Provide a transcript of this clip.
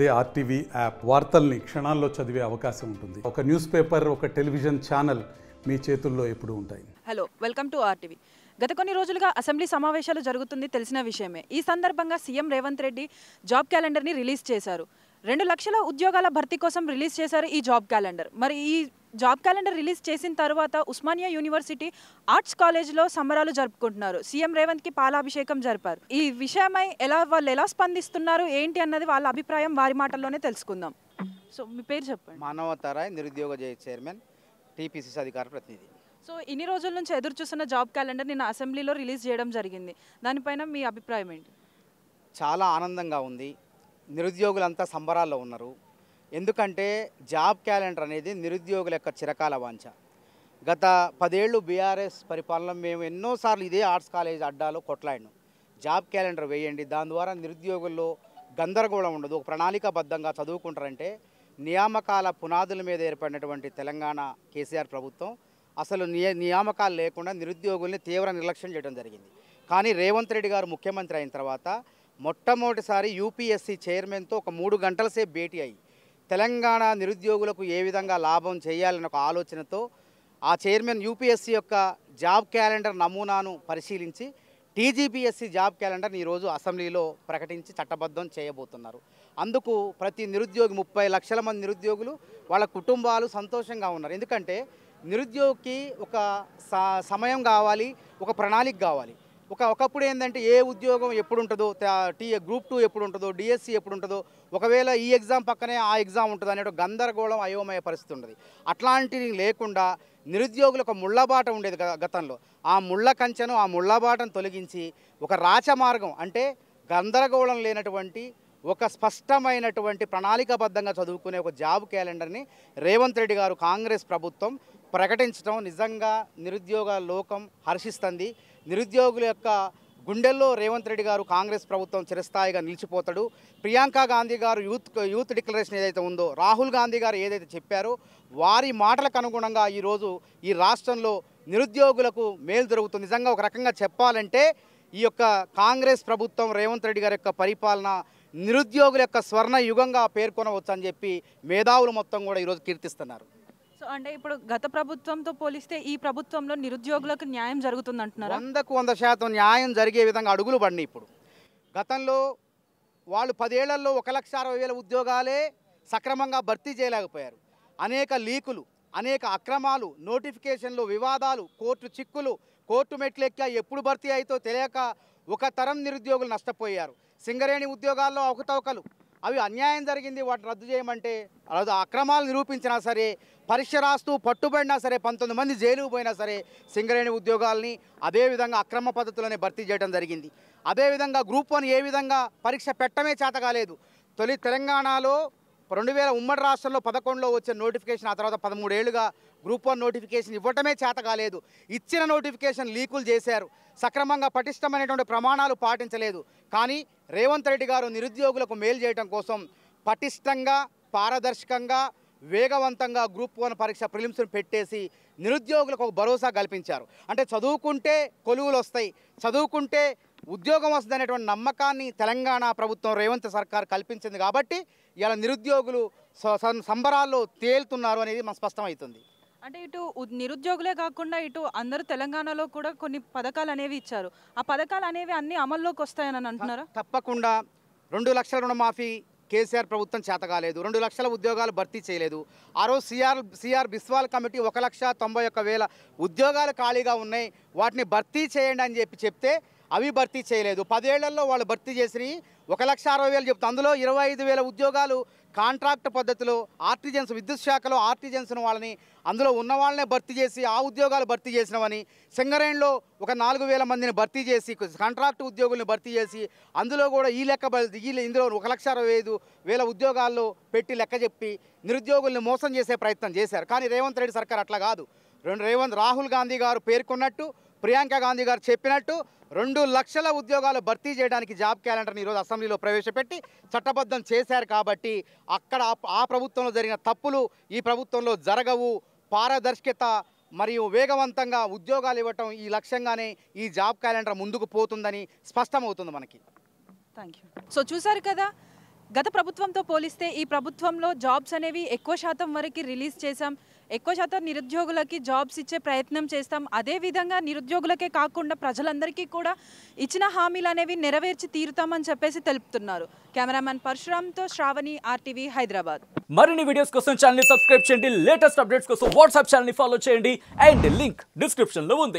అదే RTV app వార్తల్ని క్షణాల్లో చదివే అవకాశం ఉంటుంది. ఒక న్యూస్ పేపర్, ఒక టెలివిజన్ ఛానల్ మీ చేతుల్లో ఎప్పుడూ ఉంటాయి. Hello, welcome to RTV. గత కొన్ని రోజులుగా అసెంబ్లీ సమావేశాలు జరుగుతుంది తెలిసిన విషయమే. ఈ సందర్భంగా సీఎం రేవంత్ రెడ్డి జాబ్ క్యాలెండర్ని రిలీజ్ చేశారు. 2 లక్షల ఉద్యోగాల భర్తీ కోసం రిలీజ్ చేశారు ఈ జాబ్ క్యాలెండర్. మరి ఈ జాబ్ క్యాలెండర్ రిలీజ్ చేసిన తర్వాత ఉస్మానియా యూనివర్సిటీ ఆర్ట్స్ కాలేజ్లో సంబరాలు జరుపుకుంటున్నారు. సీఎం రేవంత్కి పాలాభిషేకం జరిపారు. ఈ విషయమై వాళ్ళు ఎలా స్పందిస్తున్నారు ఏంటి అన్నది వాళ్ళ అభిప్రాయం వారి మాటల్లోనే తెలుసుకుందాం. సో మీ పేరు చెప్పండి. మానవతారాయ్, నిరుద్యోగ చైర్మన్, టీపీసీసీ అధికార ప్రతినిధి. సో ఇన్ని రోజుల నుంచి ఎదురు చూస్తున్న జాబ్ క్యాలెండర్ నిన్న అసెంబ్లీలో రిలీజ్ చేయడం జరిగింది. దానిపైన మీ అభిప్రాయం ఏంటి? చాలా ఆనందంగా ఉంది. నిరుద్యోగులంతా సంబరాల్లో ఉన్నారు. ఎందుకంటే జాబ్ క్యాలెండర్ అనేది నిరుద్యోగుల యొక్క చిరకాల వాంఛ. గత 10 ఏళ్ళు బీఆర్ఎస్ పరిపాలన మేము ఎన్నోసార్లు ఇదే ఆర్ట్స్ కాలేజ్ అడ్డాలో కొట్లాడినాం. జాబ్ క్యాలెండర్ వేయండి, దాని ద్వారా నిరుద్యోగుల్లో గందరగోళం ఉండదు, ఒక ప్రణాళికాబద్ధంగా చదువుకుంటారంటే. నియామకాల పునాదుల మీద ఏర్పడినటువంటి తెలంగాణ కేసీఆర్ ప్రభుత్వం అసలు నియామకాలు లేకుండా నిరుద్యోగుల్ని తీవ్ర నిర్లక్ష్యం చేయడం జరిగింది. కానీ రేవంత్ రెడ్డి గారు ముఖ్యమంత్రి అయిన తర్వాత మొట్టమొదటిసారి యూపీఎస్సీ చైర్మన్తో ఒక 3 గంటల సేపు భేటీ అయ్యి తెలంగాణ నిరుద్యోగులకు ఏ విధంగా లాభం చేయాలన్న ఒక ఆలోచనతో ఆ చైర్మన్ యూపీఎస్సీ యొక్క జాబ్ క్యాలెండర్ నమూనాను పరిశీలించి టీజీపీఎస్సీ జాబ్ క్యాలెండర్ని ఈరోజు అసెంబ్లీలో ప్రకటించి చట్టబద్ధం చేయబోతున్నారు. అందుకు ప్రతి నిరుద్యోగి 30 లక్షల మంది నిరుద్యోగులు వాళ్ళ కుటుంబాలు సంతోషంగా ఉన్నారు. ఎందుకంటే నిరుద్యోగికి ఒక సమయం కావాలి, ఒక ప్రణాళిక కావాలి. ఒకప్పుడు ఏంటంటే ఏ ఉద్యోగం ఎప్పుడు ఉంటుందో, గ్రూప్ 2 ఎప్పుడు ఉంటుందో, డిఎస్సి ఎప్పుడు ఉంటుందో, ఒకవేళ ఈ ఎగ్జామ్ పక్కనే ఆ ఎగ్జామ్ ఉంటుంది అనే గందరగోళం, అయోమయ పరిస్థితి ఉండదు. అట్లాంటివి లేకుండా నిరుద్యోగులకు ఒక ముళ్ళబాట ఉండేది గతంలో. ఆ ముళ్ళ కంచెను, ఆ ముళ్ళబాటను తొలగించి ఒక రాచమార్గం అంటే గందరగోళం లేనటువంటి ఒక స్పష్టమైనటువంటి ప్రణాళికాబద్ధంగా చదువుకునే ఒక జాబ్ క్యాలెండర్ని రేవంత్ రెడ్డి గారు కాంగ్రెస్ ప్రభుత్వం ప్రకటించడం నిజంగా నిరుద్యోగ లోకం హర్షిస్తుంది. నిరుద్యోగుల యొక్క గుండెల్లో రేవంత్ రెడ్డి గారు కాంగ్రెస్ ప్రభుత్వం చిరస్థాయిగా నిలిచిపోతాడు. ప్రియాంక గాంధీ గారు యూత్ డిక్లరేషన్ ఏదైతే ఉందో, రాహుల్ గాంధీ గారు ఏదైతే చెప్పారో వారి మాటలకు అనుగుణంగా ఈరోజు ఈ రాష్ట్రంలో నిరుద్యోగులకు మేలు జరుగుతుంది. నిజంగా ఒక రకంగా చెప్పాలంటే ఈ యొక్క కాంగ్రెస్ ప్రభుత్వం రేవంత్ రెడ్డి గారి యొక్క పరిపాలన నిరుద్యోగుల యొక్క స్వర్ణ యుగంగా పేర్కొనవచ్చు అని చెప్పి మేధావులు మొత్తం కూడా ఈరోజు కీర్తిస్తున్నారు. సో అంటే ఇప్పుడు గత ప్రభుత్వంతో పోలిస్తే ఈ ప్రభుత్వంలో నిరుద్యోగులకు న్యాయం జరుగుతుంది అంటున్నారు. 100% న్యాయం జరిగే విధంగా అడుగులు పడినాయి. ఇప్పుడు గతంలో వాళ్ళు 10 ఏళ్లలో 1,60,000 ఉద్యోగాలే సక్రమంగా భర్తీ చేయలేకపోయారు. అనేక లీకులు, అనేక అక్రమాలు, నోటిఫికేషన్లు, వివాదాలు, కోర్టు చిక్కులు, కోర్టు మెట్లెక్క ఎప్పుడు భర్తీ అయితో తెలియక ఒక తరం నిరుద్యోగులు నష్టపోయారు. సింగరేణి ఉద్యోగాల్లో అవకతవకలు, అవి అన్యాయం జరిగింది, వాటిని రద్దు చేయమంటే అక్రమాలు నిరూపించినా సరే, పరీక్ష రాస్తూ పట్టుబడినా సరే, 19 మంది జైలుకు పోయినా సరే సింగరేణి ఉద్యోగాల్ని అదేవిధంగా అక్రమ పద్ధతులనే భర్తీ చేయడం జరిగింది. అదేవిధంగా గ్రూప్ 1 ఏ విధంగా పరీక్ష పెట్టమే చేత కాలేదు. తొలి తెలంగాణలో 2000 ఉమ్మడి రాష్ట్రంలో 11లో వచ్చిన నోటిఫికేషన్ ఆ తర్వాత 13 ఏళ్లుగా గ్రూప్ 1 నోటిఫికేషన్ ఇవ్వటమే చేత కాలేదు. ఇచ్చిన నోటిఫికేషన్ లీకులు చేశారు, సక్రమంగా పటిష్టమైనటువంటి ప్రమాణాలు పాటించలేదు. కానీ రేవంత్ రెడ్డి గారు నిరుద్యోగులకు మేలు చేయడం కోసం పటిష్టంగా, పారదర్శకంగా, వేగవంతంగా గ్రూప్ 1 పరీక్ష ప్రిలిమ్స్ను పెట్టేసి నిరుద్యోగులకు ఒక భరోసా కల్పించారు. అంటే చదువుకుంటే కొలువులు వస్తాయి, చదువుకుంటే ఉద్యోగం వస్తుంది అనేటువంటి నమ్మకాన్ని తెలంగాణ ప్రభుత్వం రేవంత్ సర్కార్ కల్పించింది. కాబట్టి ఇలా నిరుద్యోగులు సంబరాల్లో తేలుతున్నారు అనేది మనకు స్పష్టమవుతుంది. అంటే ఇటు నిరుద్యోగులే కాకుండా ఇటు అందరూ తెలంగాణలో కూడా కొన్ని పథకాలు అనేవి ఇచ్చారు. ఆ పథకాలు అనేవి అన్ని అమల్లోకి వస్తాయని అంటున్నారా? తప్పకుండా. 2 లక్షల రుణమాఫీ కేసీఆర్ ప్రభుత్వం చేత కాలేదు, 2 లక్షల ఉద్యోగాలు భర్తీ చేయలేదు. ఆ రోజు సిఆర్ బిస్వాల్ కమిటీ 1,91,000 ఉద్యోగాలు ఖాళీగా ఉన్నాయి, వాటిని భర్తీ చేయండి అని చెప్తే అవి భర్తీ చేయలేదు. 10 ఏళ్లలో వాళ్ళు భర్తీ చేసి 1,60,000 చెప్తే అందులో 25,000 ఉద్యోగాలు కాంట్రాక్ట్ పద్ధతిలో ఆర్టిజన్స్, విద్యుత్ శాఖలో ఆర్టిజన్స్ను వాళ్ళని అందులో ఉన్న వాళ్ళనే భర్తీ చేసి ఆ ఉద్యోగాలు భర్తీ చేసినవని, సింగరేణిలో ఒక 4,000 మందిని భర్తీ చేసి కాంట్రాక్ట్ ఉద్యోగుల్ని భర్తీ చేసి అందులో కూడా ఇందులో 1,65,000 ఉద్యోగాల్లో పెట్టి లెక్క చెప్పి నిరుద్యోగుల్ని మోసం చేసే ప్రయత్నం చేశారు. కానీ రేవంత్ రెడ్డి సర్కార్ అట్లా కాదు. రాహుల్ గాంధీ గారు పేర్కొన్నట్టు, ప్రియాంక గాంధీ గారు చెప్పినట్టు 2 లక్షల ఉద్యోగాలు భర్తీ చేయడానికి జాబ్ క్యాలెండర్ని ఈరోజు అసెంబ్లీలో ప్రవేశపెట్టి చట్టబద్ధం చేశారు. కాబట్టి అక్కడ ఆ ప్రభుత్వంలో జరిగిన తప్పులు ఈ ప్రభుత్వంలో జరగవు. పారదర్శకత మరియు వేగవంతంగా ఉద్యోగాలు ఇవ్వటం ఈ లక్ష్యంగానే ఈ జాబ్ క్యాలెండర్ ముందుకు పోతుందని స్పష్టమవుతుంది మనకి. Thank you. సో చూసారు కదా, గత ప్రభుత్వంతో పోలిస్తే ఈ ప్రభుత్వంలో జాబ్స్ అనేవి ఎక్కువ శాతం వరకు రిలీజ్ చేశాం, ఎక్కువ శాతం నిరుద్యోగులకి జాబ్స్ ఇచ్చే ప్రయత్నం చేస్తాం. అదేవిధంగా నిరుద్యోగులకే కాకుండా ప్రజలందరికీ కూడా ఇచ్చిన హామీలు అనేవి నెరవేర్చి తీరుతామని చెప్పేసి తెలుపుతున్నారు. కెమెరామెన్ పరశురామ్తో శ్రావణి, RTV హైదరాబాద్. మరిన్ని వీడియోస్ కోసం ఛానల్ ని సబ్స్క్రైబ్ చేయండి, లేటెస్ట్ అప్డేట్స్ కోసం వాట్సాప్ ఛానల్ ని ఫాలో చేయండి అండ్ లింక్ డిస్క్రిప్షన్ లో ఉంది.